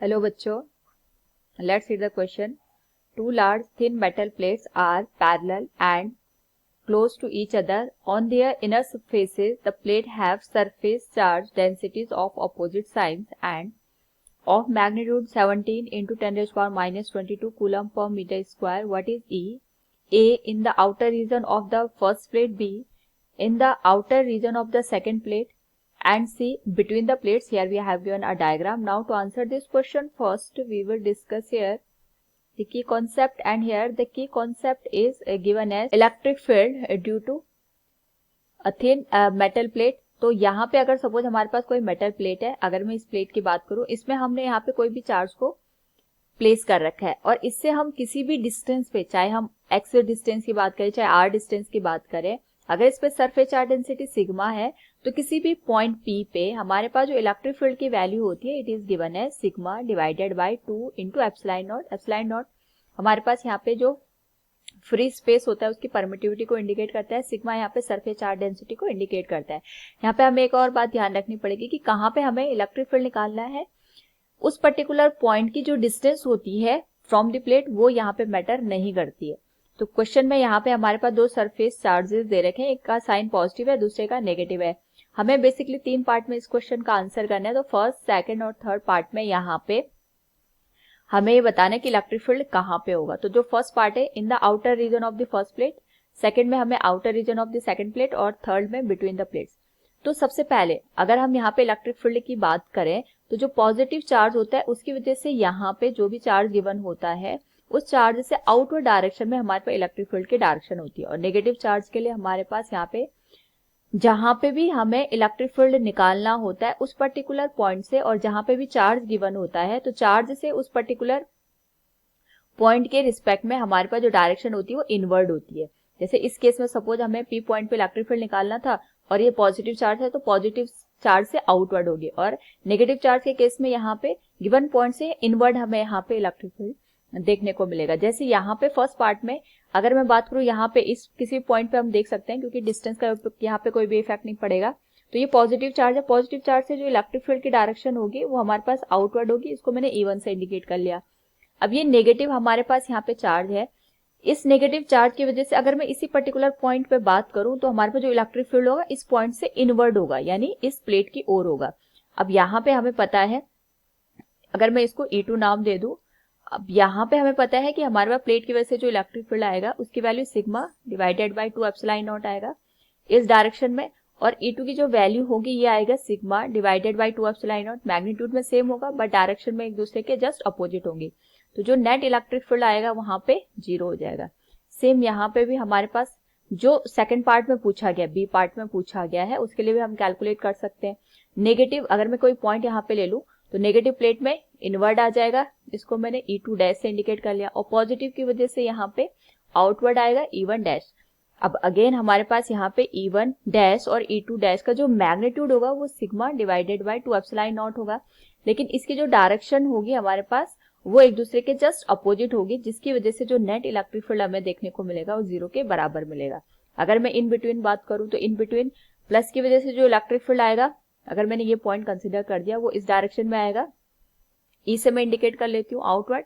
Hello बच्चों, let's read the question. Two large thin metal plates are parallel and close to each other. On their inner faces, the plate have surface charge densities of opposite signs and of magnitude 17 into 10 raised to power minus 22 coulomb per meter square. What is E? A in the outer region of the first plate, B in the outer region of the second plate, and C between the plates. Here we have given a diagram. Now to answer this question, first we will discuss here the key concept, and here the key concept is given as electric field due to a thin metal plate. तो यहाँ पे अगर suppose हमारे पास कोई metal plate है, अगर मैं इस प्लेट की बात करूं, इसमें हमने यहाँ पे कोई भी चार्ज को प्लेस कर रखा है और इससे हम किसी भी डिस्टेंस पे, चाहे हम एक्स डिस्टेंस की बात करें चाहे आर डिस्टेंस की बात करें, अगर इस पे सरफेस चार्ज डेंसिटी सिग्मा है तो किसी भी पॉइंट पी पे हमारे पास जो इलेक्ट्रिक फील्ड की वैल्यू होती है इट इज गिवन है sigma divided by 2 into epsilon not. Epsilon not हमारे पास यहाँ पे जो फ्री स्पेस होता है उसकी परमिटिविटी को इंडिकेट करता है, सिग्मा यहाँ पे सरफेस चार्ज डेंसिटी को इंडिकेट करता है. यहाँ पे हमें एक और बात ध्यान रखनी पड़ेगी कि कहाँ पे हमें इलेक्ट्रिक फील्ड निकालना है. उस पर्टिकुलर पॉइंट की जो डिस्टेंस होती है फ्रॉम द प्लेट वो यहाँ पे मैटर नहीं करती है. तो क्वेश्चन में यहाँ पे हमारे पास दो सरफेस चार्जेस दे रखे हैं, एक का साइन पॉजिटिव है दूसरे का नेगेटिव है. हमें बेसिकली 3 पार्ट में इस क्वेश्चन का आंसर करना है. तो फर्स्ट, सेकंड और थर्ड पार्ट में यहाँ पे हमें ये बताना है कि इलेक्ट्रिक फील्ड कहाँ पे होगा. तो जो फर्स्ट पार्ट है in the outer region of the first plate, second में हमें outer region of the second plate और थर्ड में बिटवीन द प्लेट्स. तो सबसे पहले अगर हम यहाँ पे इलेक्ट्रिक फील्ड की बात करें तो जो पॉजिटिव चार्ज होता है उसकी वजह से यहाँ पे जो भी चार्ज गिवन होता है उस चार्ज से आउटवर्ड डायरेक्शन में हमारे पास इलेक्ट्रिक फील्ड की डायरेक्शन होती है. और नेगेटिव चार्ज के लिए हमारे पास यहाँ पे जहां पे भी हमें इलेक्ट्रिक फील्ड निकालना होता है उस पर्टिकुलर पॉइंट से और जहां पे भी चार्ज गिवन होता है तो चार्ज से उस पर्टिकुलर पॉइंट के रिस्पेक्ट में हमारे पास जो डायरेक्शन होती है वो इनवर्ड होती है. जैसे इस केस में सपोज हमें पी पॉइंट पे इलेक्ट्रिक फील्ड निकालना था और ये पॉजिटिव चार्ज है तो पॉजिटिव चार्ज से आउटवर्ड होगी, और नेगेटिव चार्ज के केस में यहाँ पे गिवन पॉइंट से इनवर्ड हमें यहाँ पे इलेक्ट्रिक फील्ड देखने को मिलेगा. जैसे यहाँ पे फर्स्ट पार्ट में अगर मैं बात करूँ यहाँ पे इस किसी पॉइंट पे हम देख सकते हैं क्योंकि डिस्टेंस का यहाँ पे कोई भी इफेक्ट नहीं पड़ेगा. तो ये पॉजिटिव चार्ज है, पॉजिटिव चार्ज से जो इलेक्ट्रिक फील्ड की डायरेक्शन होगी वो हमारे पास आउटवर्ड होगी. इसको मैंने E1 से इंडिकेट कर लिया. अब ये नेगेटिव हमारे पास यहाँ पे चार्ज है, इस नेगेटिव चार्ज की वजह से अगर मैं इसी पर्टिकुलर पॉइंट पे बात करूं तो हमारे पास जो इलेक्ट्रिक फील्ड होगा इस पॉइंट से इनवर्ड होगा, यानी इस प्लेट की ओर होगा. अब यहाँ पे हमें पता है, अगर मैं इसको E2 नाम दे दूं, अब यहाँ पे हमें पता है कि हमारे पास प्लेट की वजह से जो इलेक्ट्रिक फील्ड आएगा उसकी value sigma divided by 2 epsilon not आएगा इस डायरेक्शन में, और E2 की जो वैल्यू होगी ये आएगा sigma divided by 2 epsilon not. Magnitude में सेम होगा बट डायरेक्शन में एक दूसरे के जस्ट अपोजिट होंगी. तो जो नेट इलेक्ट्रिक फील्ड आएगा वहां पे 0 हो जाएगा. सेम यहाँ पे भी हमारे पास जो सेकंड पार्ट में पूछा गया, बी पार्ट में पूछा गया है, उसके लिए भी हम कैलकुलेट कर सकते हैं. नेगेटिव अगर मैं कोई पॉइंट यहाँ पे ले लूं तो नेगेटिव प्लेट में इनवर्ड आ जाएगा, इसको मैंने E2 डैश से इंडिकेट कर लिया, और पॉजिटिव की वजह से यहाँ पे आउटवर्ड आएगा E1 डैश. अब अगेन हमारे पास यहाँ पे E1 डैश और E2 डैश का जो मैग्नीट्यूड होगा वो sigma divided by 2 epsilon not होगा, लेकिन इसकी जो डायरेक्शन होगी हमारे पास वो एक दूसरे के जस्ट अपोजिट होगी, जिसकी वजह से जो नेट इलेक्ट्रिक फील्ड हमें देखने को मिलेगा वो 0 के बराबर मिलेगा. अगर मैं इन बिटवीन बात करूं तो इन बिटवीन प्लस की वजह से जो इलेक्ट्रिक फील्ड आएगा, अगर मैंने ये पॉइंट कंसिडर कर दिया, वो इस डायरेक्शन में आएगा. ई से मैं इंडिकेट कर लेती हूँ आउटवर्ड,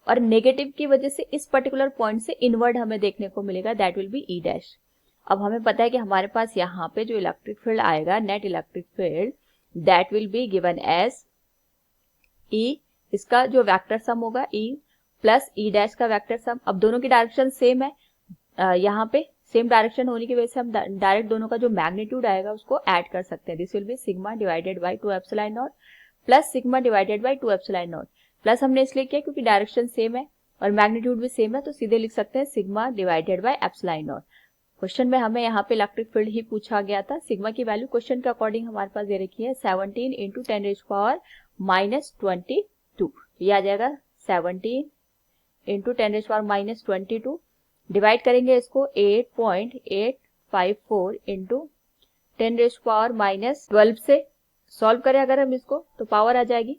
और नेगेटिव की वजह से इस पर्टिकुलर पॉइंट से इनवर्ड हमें देखने को मिलेगा, that will B E dash. अब हमें पता है कि हमारे पास यहाँ पे जो इलेक्ट्रिक फील्ड आएगा, net electric field, that will be given as E, इसका जो वेक्टर सम होगा E प्लस E डैश का वेक्टर सम. अब दोनों की डायरेक्शन सेम है, यहाँ पे सेम डायरेक्शन होने की वजह से हम डायरेक्ट दोनों का जो मैग्नीट्यूड आएगा उसको ऐड कर सकते हैं. This will be sigma divided by 2 epsilon not plus sigma divided by 2 epsilon not. Plus हमने इसलिए किया क्योंकि डायरेक्शन सेम है और मैग्नीट्यूड भी सेम है, तो सीधे लिख सकते हैं sigma divided by epsilon not. Question में हमें यहाँ पे इलेक्ट्रिक फील्ड ही पूछा गया था. सिग्मा की वैल्यू क्वेश्चन के अकॉर्डिंग हमारे पास दे रखी है 17 इंटू 10 रेज़ पावर माइनस 22. ये आ जाएगा 17 into 10 rays power minus 22. Divide करेंगे इसको 8.854 इंटू 10 रेज़ पावर माइनस 12 से. सॉल्व करें अगर हम इसको तो पावर आ जाएगी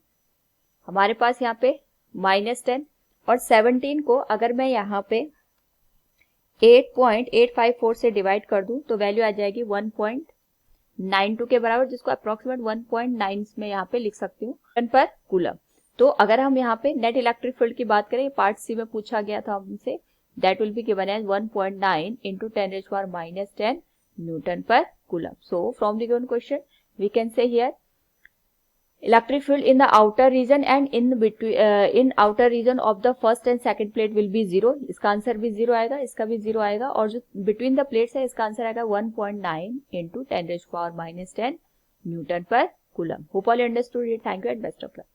हमारे पास यहाँ पे -10, और 17 को अगर मैं यहाँ पे 8.854 से डिवाइड कर दूं तो वैल्यू आ जाएगी 1.92 के बराबर, जिसको अप्रोक्सीमेट 1.9 में यहाँ पे लिख सकती हूँ पर कूलम. तो अगर हम यहाँ पे नेट इलेक्ट्रिक फील्ड की बात करें, पार्ट सी में पूछा गया था हमसे, that will be given as 1.9 into 10⁻⁻10 newton per coulomb. So from the given question we can say here electric field in the outer region and in between in outer region of the first and second plate will be 0. इसका answer भी 0 आएगा, इसका भी 0 आएगा, और जो between the plates है इसका आंसर आएगा 1.9 into 10⁻⁻10 newton per coulomb. Hope all you understood it. Thank you and best of luck.